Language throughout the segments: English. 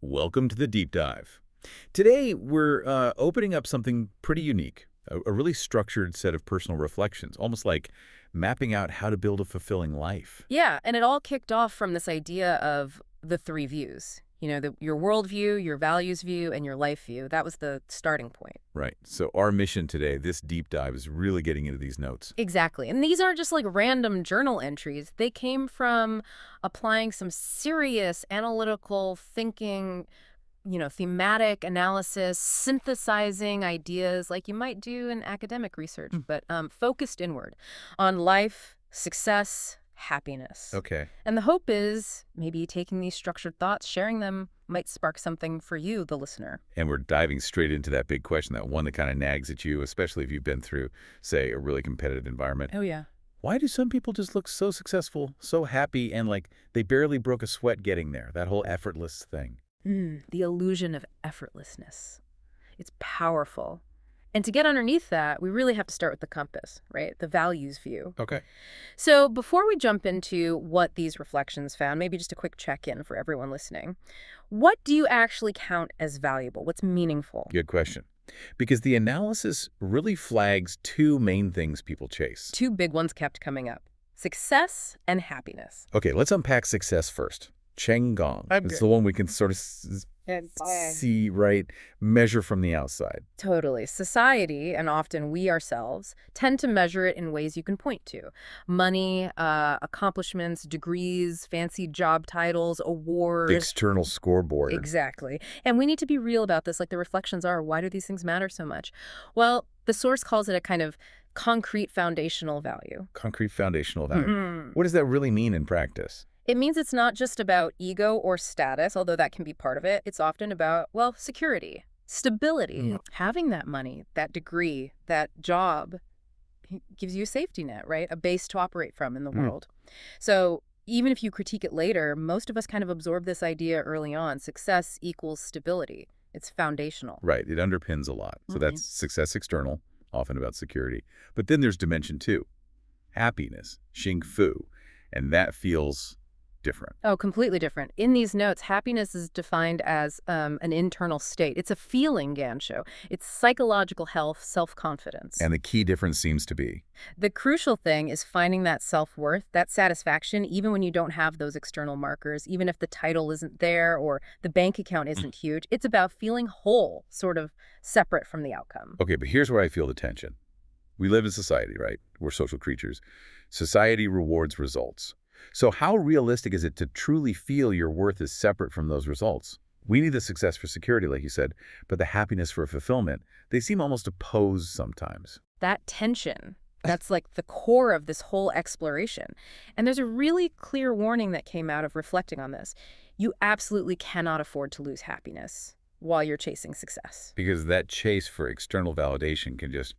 Welcome to the deep dive. Today, we're opening up something pretty unique, a really structured set of personal reflections, almost like mapping out how to build a fulfilling life. Yeah, and it all kicked off from this idea of the three views. Your worldview, your values view, and your life view. That was the starting point. Right. So our mission today, this deep dive, is really getting into these notes. Exactly. And these aren't just like random journal entries. They came from applying some serious analytical thinking, thematic analysis, synthesizing ideas like you might do in academic research, but focused inward on life, success, happiness. Okay. And the hope is maybe taking these structured thoughts, sharing them might spark something for you, the listener. And we're diving straight into that big question, that one that kind of nags at you, especially if you've been through, say, a really competitive environment. Oh, yeah. Why do some people just look so successful, so happy, and like they barely broke a sweat getting there? That whole effortless thing. The illusion of effortlessness. It's powerful. And to get underneath that, we really have to start with the compass, right? The values view. Okay. So before we jump into what these reflections found, maybe just a quick check-in for everyone listening. What do you actually count as valuable? What's meaningful? Good question. Because the analysis really flags two main things people chase. Two big ones kept coming up. Success and happiness. Okay, let's unpack success first. Cheng Gong. It's the one we can sort of see, right, measure from the outside. Totally. Society, and often we ourselves, tend to measure it in ways you can point to. Money, accomplishments, degrees, fancy job titles, awards. The external scoreboard. Exactly. And we need to be real about this, like the reflections are, why do these things matter so much? Well, the source calls it a kind of concrete foundational value. Concrete foundational value. What does that really mean in practice? It means it's not just about ego or status, although that can be part of it. It's often about, well, security, stability. Having that money, that degree, that job gives you a safety net, right? A base to operate from in the world. So even if you critique it later, most of us kind of absorb this idea early on. Success equals stability. It's foundational. Right. It underpins a lot. So that's success external, often about security. But then there's dimension two, happiness, xing fu. And that feels different. Oh, completely different. In these notes, happiness is defined as an internal state. It's a feeling, Gansho. It's psychological health, self-confidence. And the key difference seems to be? The crucial thing is finding that self-worth, that satisfaction, even when you don't have those external markers, even if the title isn't there or the bank account isn't huge. It's about feeling whole, sort of separate from the outcome. Okay, but here's where I feel the tension. We live in society, right? We're social creatures. Society rewards results. So how realistic is it to truly feel your worth is separate from those results? We need the success for security, like you said, but the happiness for fulfillment, they seem almost opposed sometimes. That tension, that's like the core of this whole exploration. And there's a really clear warning that came out of reflecting on this. You absolutely cannot afford to lose happiness while you're chasing success. Because that chase for external validation can just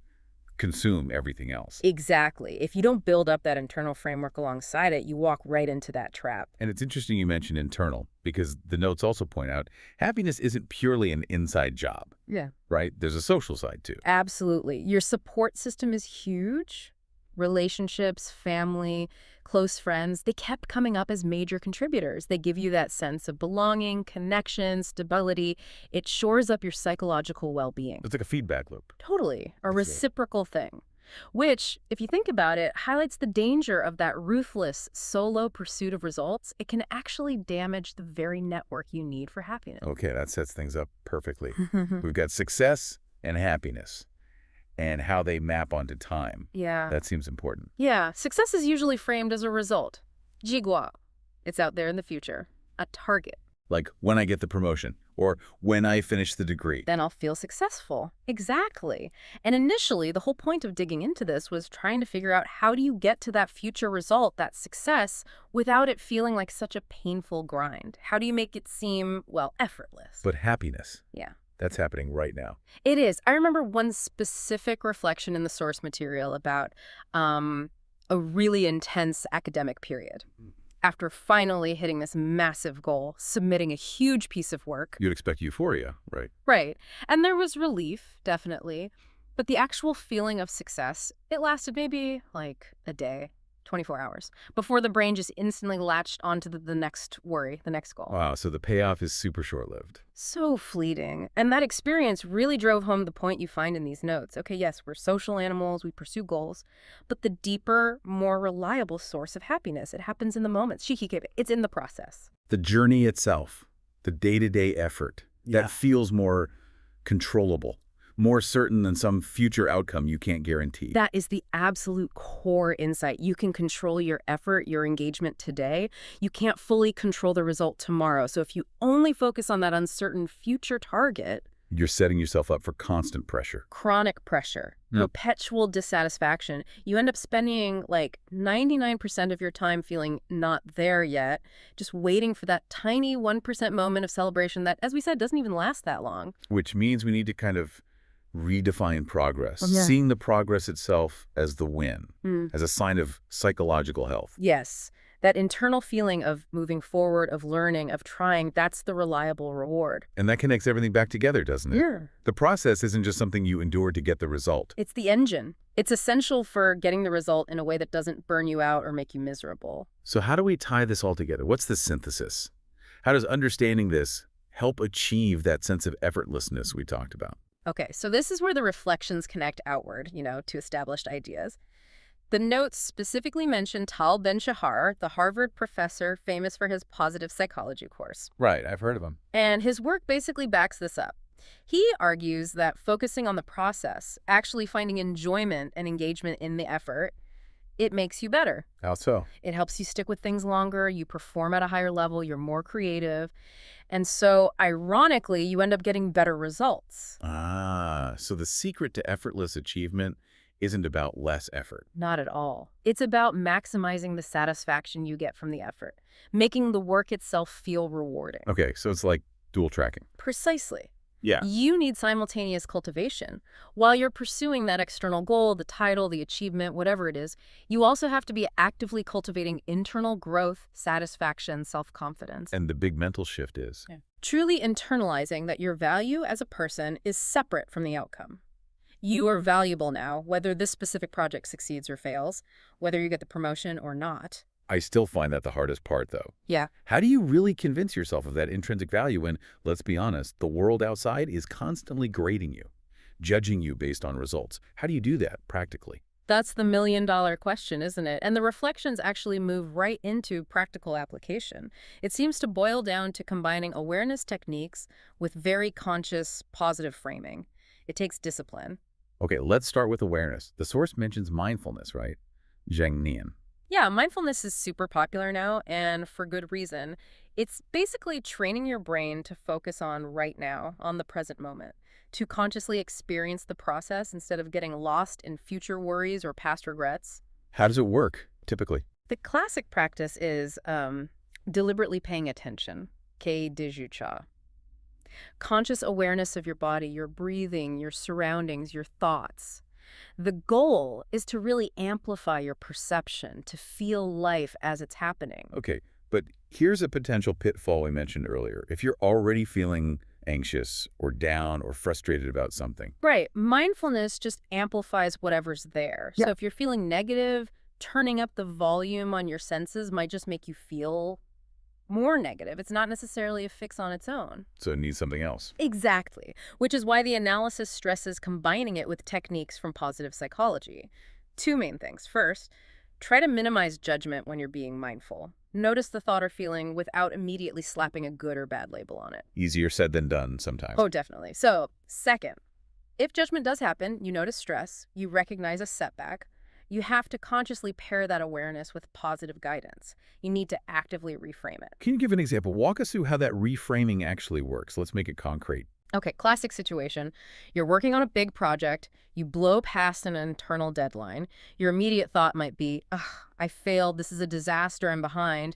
consume everything else. Exactly. If you don't build up that internal framework alongside it, you walk right into that trap. And it's interesting you mentioned internal, because the notes also point out happiness isn't purely an inside job. Yeah. Right? There's a social side too. Absolutely. Your support system is huge. Relationships, family, close friends, they kept coming up as major contributors. They give you that sense of belonging, connection, stability. It shores up your psychological well-being. It's like a feedback loop. Totally. A reciprocal thing. Which, if you think about it, highlights the danger of that ruthless, solo pursuit of results. It can actually damage the very network you need for happiness. Okay, that sets things up perfectly. We've got success and happiness, and how they map onto time. Yeah. That seems important. Yeah. Success is usually framed as a result. Jiguo. It's out there in the future. A target. Like when I get the promotion, or when I finish the degree. Then I'll feel successful. Exactly. And initially, the whole point of digging into this was trying to figure out how do you get to that future result, that success, without it feeling like such a painful grind? How do you make it seem, well, effortless? But happiness. Yeah. That's happening right now. It is. I remember one specific reflection in the source material about a really intense academic period. After finally hitting this massive goal, submitting a huge piece of work. You'd expect euphoria, right? Right. And there was relief, definitely. But the actual feeling of success, it lasted maybe like a day. 24 hours, before the brain just instantly latched onto the next worry, the next goal. Wow, so the payoff is super short-lived. So fleeting. And that experience really drove home the point you find in these notes. Okay, yes, we're social animals, we pursue goals, but the deeper, more reliable source of happiness, it happens in the moments. It's in the process. The journey itself, the day-to-day effort, that feels more controllable, more certain than some future outcome you can't guarantee. That is the absolute core insight. You can control your effort, your engagement today. You can't fully control the result tomorrow. So if you only focus on that uncertain future target, You're setting yourself up for constant pressure. chronic pressure, perpetual dissatisfaction, you end up spending like 99% of your time feeling not there yet, just waiting for that tiny 1% moment of celebration that, as we said, doesn't even last that long. Which means we need to kind of redefine progress, seeing the progress itself as the win, as a sign of psychological health. Yes, that internal feeling of moving forward, of learning, of trying, that's the reliable reward. And that connects everything back together, doesn't it? Yeah. The process isn't just something you endure to get the result. It's the engine. It's essential for getting the result in a way that doesn't burn you out or make you miserable. So how do we tie this all together? What's the synthesis? How does understanding this help achieve that sense of effortlessness we talked about? Okay, so this is where the reflections connect outward, to established ideas. The notes specifically mention Tal Ben-Shahar, the Harvard professor famous for his positive psychology course. Right, I've heard of him. And his work basically backs this up. He argues that focusing on the process, actually finding enjoyment and engagement in the effort, it makes you better. How so? It helps you stick with things longer, you perform at a higher level, you're more creative. And so, ironically, you end up getting better results. So the secret to effortless achievement isn't about less effort. Not at all. It's about maximizing the satisfaction you get from the effort, making the work itself feel rewarding. Okay, so it's like dual tracking. Precisely. Yeah. You need simultaneous cultivation. While you're pursuing that external goal, the title, the achievement, whatever it is, you also have to be actively cultivating internal growth, satisfaction, self-confidence. And the big mental shift is? Truly internalizing that your value as a person is separate from the outcome. You are valuable now, whether this specific project succeeds or fails, whether you get the promotion or not. I still find that the hardest part, though. Yeah. How do you really convince yourself of that intrinsic value when, let's be honest, the world outside is constantly grading you, judging you based on results? How do you do that practically? That's the million-dollar question, isn't it? And the reflections actually move right into practical application. It seems to boil down to combining awareness techniques with very conscious, positive framing. It takes discipline. Okay, let's start with awareness. The source mentions mindfulness, right? Zheng Nian. Yeah, mindfulness is super popular now, and for good reason. It's basically training your brain to focus on right now, on the present moment, to consciously experience the process instead of getting lost in future worries or past regrets. How does it work, typically? The classic practice is deliberately paying attention, K Dijucha. Conscious awareness of your body, your breathing, your surroundings, your thoughts. The goal is to really amplify your perception, to feel life as it's happening. Okay, but here's a potential pitfall we mentioned earlier. If you're already feeling anxious or down or frustrated about something. Right. Mindfulness just amplifies whatever's there. Yeah. So if you're feeling negative, turning up the volume on your senses might just make you feel more negative. It's not necessarily a fix on its own. So it needs something else. Exactly, which is why the analysis stresses combining it with techniques from positive psychology. Two main things. First, try to minimize judgment when you're being mindful. Notice the thought or feeling without immediately slapping a good or bad label on it. Easier said than done sometimes. Oh, definitely. So, second, if judgment does happen, you notice stress, you recognize a setback, you have to consciously pair that awareness with positive guidance. You need to actively reframe it. Can you give an example? Walk us through how that reframing actually works. Let's make it concrete. Okay, classic situation. You're working on a big project. You blow past an internal deadline. Your immediate thought might be, ugh, I failed. This is a disaster. I'm behind.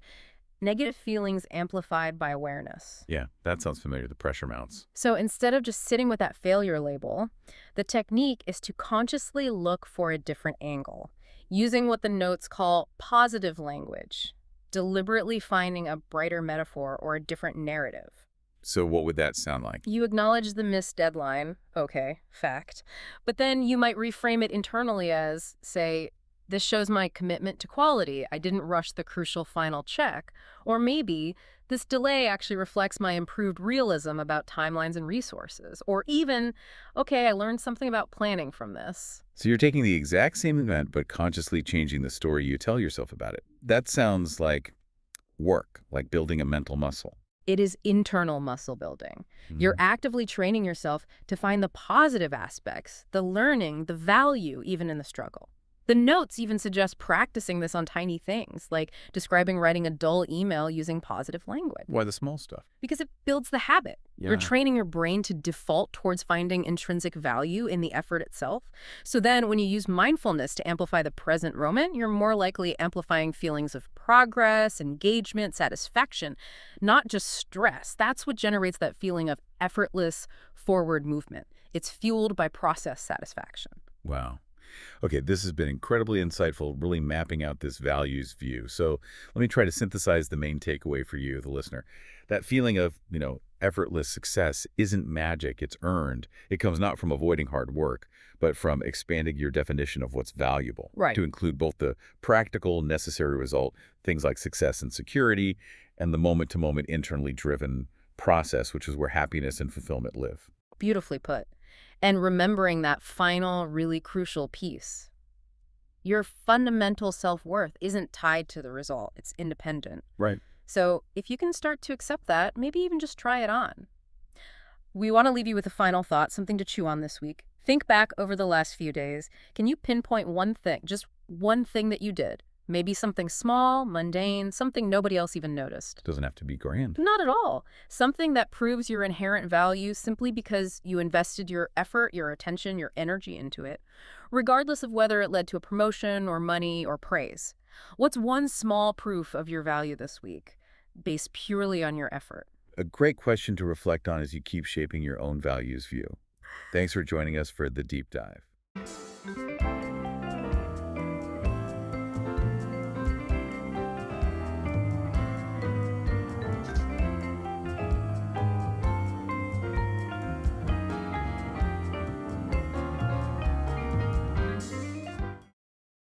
Negative feelings amplified by awareness. Yeah, that sounds familiar. The pressure mounts. So instead of just sitting with that failure label, the technique is to consciously look for a different angle, using what the notes call positive language, deliberately finding a brighter metaphor or a different narrative. So what would that sound like? You acknowledge the missed deadline, okay, fact, but then you might reframe it internally as, say, this shows my commitment to quality. I didn't rush the crucial final check. Or maybe this delay actually reflects my improved realism about timelines and resources. Or even, okay, I learned something about planning from this. So you're taking the exact same event, but consciously changing the story you tell yourself about it. That sounds like work, like building a mental muscle. It is internal muscle building. You're actively training yourself to find the positive aspects, the learning, the value, even in the struggle. The notes even suggest practicing this on tiny things, like describing writing a dull email using positive language. Why the small stuff? Because it builds the habit. You're training your brain to default towards finding intrinsic value in the effort itself. So then when you use mindfulness to amplify the present moment, you're more likely amplifying feelings of progress, engagement, satisfaction, not just stress. That's what generates that feeling of effortless forward movement. It's fueled by process satisfaction. Wow. Okay, this has been incredibly insightful, really mapping out this values view. So let me try to synthesize the main takeaway for you, the listener. That feeling of, effortless success isn't magic, it's earned. It comes not from avoiding hard work, but from expanding your definition of what's valuable. Right. To include both the practical, necessary result, things like success and security, and the moment-to-moment internally driven process, which is where happiness and fulfillment live. Beautifully put. And remembering that final, really crucial piece. Your fundamental self-worth isn't tied to the result. It's independent. Right. So if you can start to accept that, maybe even just try it on. We want to leave you with a final thought, something to chew on this week. Think back over the last few days. Can you pinpoint one thing, just one thing that you did? Maybe something small, mundane, something nobody else even noticed. Doesn't have to be grand. Not at all. Something that proves your inherent value simply because you invested your effort, your attention, your energy into it, regardless of whether it led to a promotion or money or praise. What's one small proof of your value this week, based purely on your effort? A great question to reflect on as you keep shaping your own values view. Thanks for joining us for the deep dive.